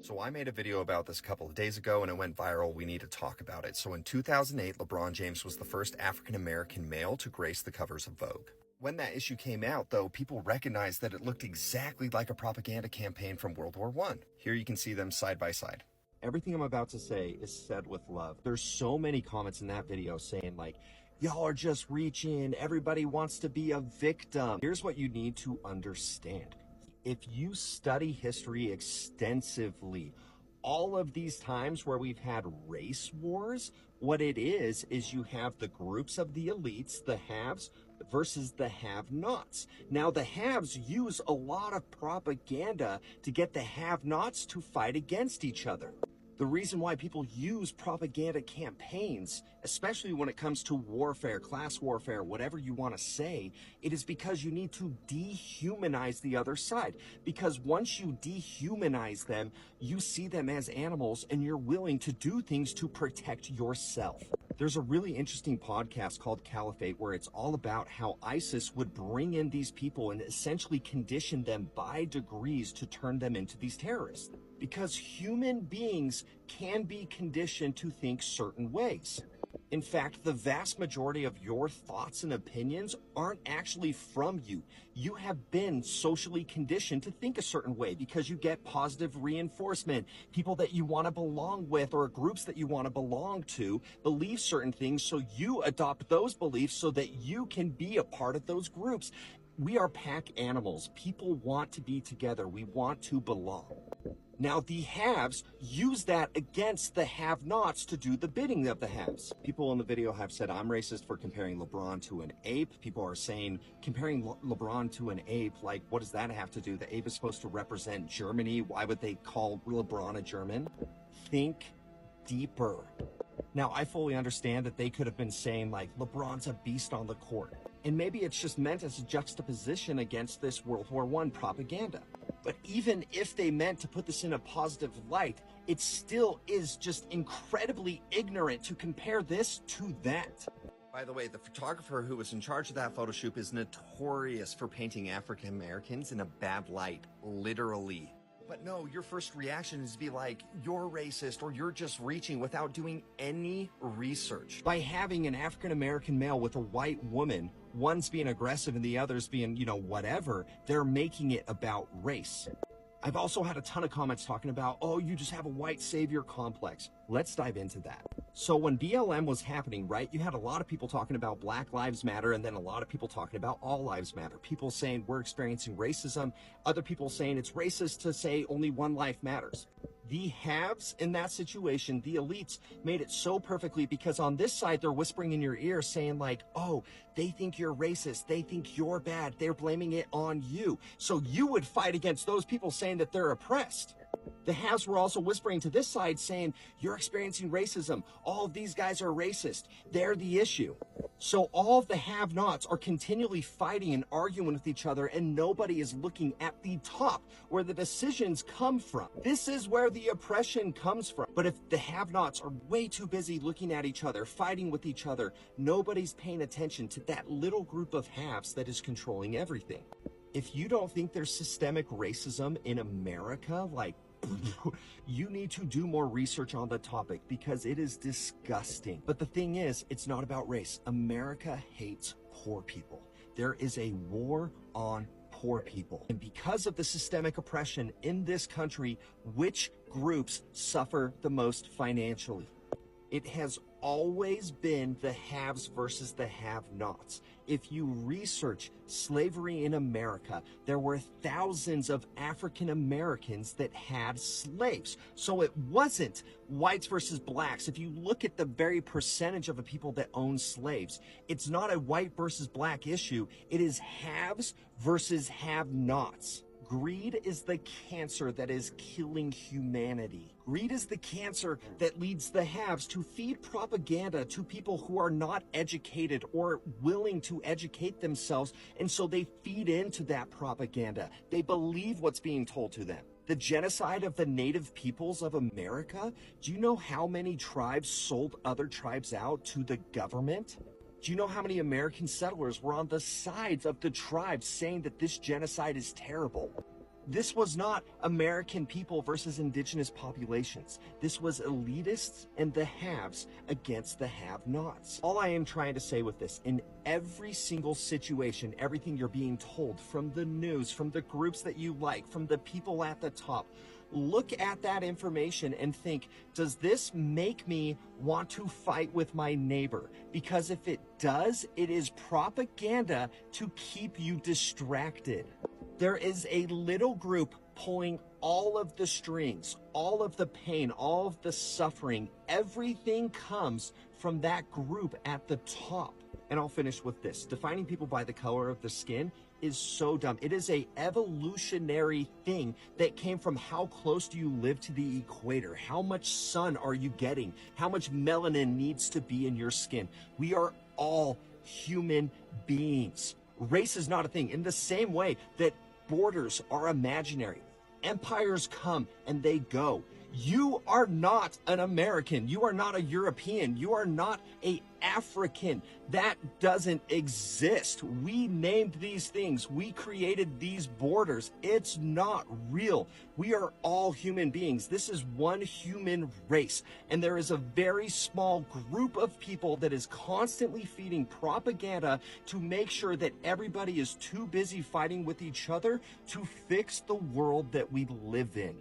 So I made a video about this a couple of days ago and it went viral. We need to talk about it. So in 2008, LeBron James was the first African-American male to grace the covers of Vogue. When that issue came out, though, people recognized that it looked exactly like a propaganda campaign from World War I. Here you can see them side by side. Everything I'm about to say is said with love. There's so many comments in that video saying like, y'all are just reaching, everybody wants to be a victim. Here's what you need to understand. If you study history extensively, all of these times where we've had race wars, what it is you have the groups of the elites, the haves versus the have-nots. Now, the haves use a lot of propaganda to get the have-nots to fight against each other. The reason why people use propaganda campaigns, especially when it comes to warfare, class warfare, whatever you want to say, it is because you need to dehumanize the other side. Because once you dehumanize them, you see them as animals and you're willing to do things to protect yourself. There's a really interesting podcast called Caliphate where it's all about how ISIS would bring in these people and essentially condition them by degrees to turn them into these terrorists. Because human beings can be conditioned to think certain ways. In fact, the vast majority of your thoughts and opinions aren't actually from you. You have been socially conditioned to think a certain way because you get positive reinforcement. People that you want to belong with or groups that you want to belong to believe certain things, so you adopt those beliefs so that you can be a part of those groups. We are pack animals. People want to be together. We want to belong. Now, the haves use that against the have-nots to do the bidding of the haves. People in the video have said, I'm racist for comparing LeBron to an ape. People are saying, comparing LeBron to an ape, like, what does that have to do? The ape is supposed to represent Germany. Why would they call LeBron a German? Think deeper. Now, I fully understand that they could have been saying, like, LeBron's a beast on the court. And maybe it's just meant as a juxtaposition against this World War I propaganda. But even if they meant to put this in a positive light, it still is just incredibly ignorant to compare this to that. By the way, the photographer who was in charge of that photo shoot is notorious for painting African Americans in a bad light, literally. But no, your first reaction is to be like, you're racist or you're just reaching without doing any research. By having an African-American male with a white woman, one's being aggressive and the other's being, whatever, they're making it about race. I've also had a ton of comments talking about, oh, you just have a white savior complex. Let's dive into that. So when BLM was happening, right, you had a lot of people talking about Black Lives Matter and then a lot of people talking about All Lives Matter. People saying we're experiencing racism. Other people saying it's racist to say only one life matters. The haves in that situation, the elites, made it so perfectly because on this side, they're whispering in your ear saying like, oh, they think you're racist. They think you're bad. They're blaming it on you. So you would fight against those people saying that they're oppressed. The haves were also whispering to this side saying, you're experiencing racism. All of these guys are racist. They're the issue. So all of the have-nots are continually fighting and arguing with each other, and nobody is looking at the top where the decisions come from. This is where the oppression comes from. But if the have-nots are way too busy looking at each other, fighting with each other, nobody's paying attention to that little group of haves that is controlling everything. If you don't think there's systemic racism in America, like, you need to do more research on the topic because it is disgusting. But the thing is, it's not about race. America hates poor people. There is a war on poor people. And because of the systemic oppression in this country, which groups suffer the most financially? It has always been the haves versus the have-nots. If you research slavery in America, there were thousands of African Americans that had slaves. So it wasn't whites versus blacks. If you look at the very percentage of the people that own slaves, it's not a white versus black issue. It is haves versus have-nots. Greed is the cancer that is killing humanity. Greed is the cancer that leads the haves to feed propaganda to people who are not educated or willing to educate themselves, and so they feed into that propaganda. They believe what's being told to them. The genocide of the native peoples of America, do you know how many tribes sold other tribes out to the government? Do you know how many American settlers were on the sides of the tribes saying that this genocide is terrible? This was not American people versus indigenous populations. This was elitists and the haves against the have-nots. All I am trying to say with this, in every single situation, everything you're being told from the news, from the groups that you like, from the people at the top, look at that information and think, does this make me want to fight with my neighbor? Because if it does, it is propaganda to keep you distracted. There is a little group pulling all of the strings, all of the pain, all of the suffering. Everything comes from that group at the top. And I'll finish with this. Defining people by the color of the skin is so dumb. It is a evolutionary thing that came from how close do you live to the equator? How much sun are you getting? How much melanin needs to be in your skin? We are all human beings. Race is not a thing. In the same way that borders are imaginary, empires come and they go. You are not an American. You are not a European. You are not an African. That doesn't exist. We named these things. We created these borders. It's not real. We are all human beings. This is one human race. And there is a very small group of people that is constantly feeding propaganda to make sure that everybody is too busy fighting with each other to fix the world that we live in.